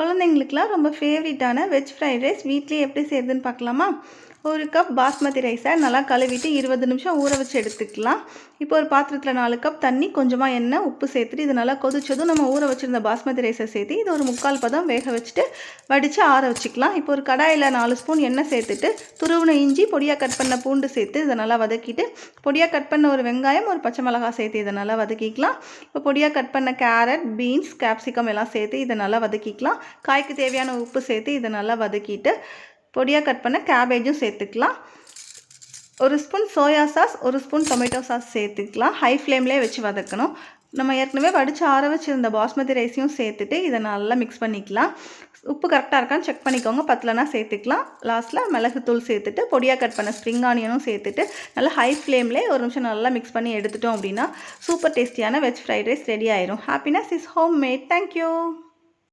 குழந்தைங்களுக்குலாம் ரொம்ப ஃபேவரட்டான வெஜ் ஃப்ரைட் ரைஸ் வீட்லேயே எப்படி செய்கிறதுன்னு பார்க்கலாமா? ஒரு கப் பாஸ்மதி ரைஸை நல்லா கழுவிட்டு 20 நிமிஷம் ஊற வச்சு எடுத்துக்கலாம். இப்போ ஒரு பாத்திரத்தில் 4 கப் தண்ணி, கொஞ்சமாக எண்ணெய், உப்பு சேர்த்துட்டு இது நல்லா கொதிச்சதும் நம்ம ஊற வச்சுருந்த பாஸ்மதி ரைஸை சேர்த்து இது ஒரு 3/4 பதம் வேக வச்சுட்டு வடித்து ஆற வச்சுக்கலாம். இப்போ ஒரு கடாயில் 4 ஸ்பூன் எண்ணெய் சேர்த்துட்டு துருவின இஞ்சி, பொடியாக கட் பண்ண பூண்டு சேர்த்து இதை நல்லா வதக்கிட்டு பொடியாக கட் பண்ண ஒரு வெங்காயம், ஒரு பச்சை மிளகாய் சேர்த்து இதை நல்லா வதக்கிக்கலாம். இப்போ பொடியாக கட் பண்ண கேரட், பீன்ஸ், கேப்சிகம் எல்லாம் சேர்த்து இதை நல்லா வதக்கிக்கலாம். காய்க்கு தேவையான உப்பு சேர்த்து இதை நல்லா வதக்கிட்டு பொடியாக கட் பண்ண கேபேஜும் சேர்த்துக்கலாம். ஒரு ஸ்பூன் சோயா சாஸ், ஒரு ஸ்பூன் டொமேட்டோ சாஸ் சேர்த்துக்கலாம். ஹை ஃப்ளேம்லேயே வச்சு வதக்கணும். நம்ம ஏற்கனவே வடித்து ஆற வச்சுருந்த பாஸ்மதி ரைஸையும் சேர்த்துட்டு இதை நல்லா மிக்ஸ் பண்ணிக்கலாம். உப்பு கரெக்டாக இருக்கான்னு செக் பண்ணிக்கோங்க, பத்தலைனா சேர்த்துக்கலாம். லாஸ்ட்டில் மிளகுத்தூள் சேர்த்துட்டு பொடியாக கட் பண்ண ஸ்ப்ரிங் ஆனியனும் சேர்த்துட்டு நல்லா ஹை ஃப்ளேம்லேயே ஒரு நிமிஷம் நல்லா மிக்ஸ் பண்ணி எடுத்துட்டோம் அப்படின்னா சூப்பர் டேஸ்டியான வெஜ் ஃப்ரைட் ரைஸ் ரெடி ஆயிரும். Happiness is home made. Thank you.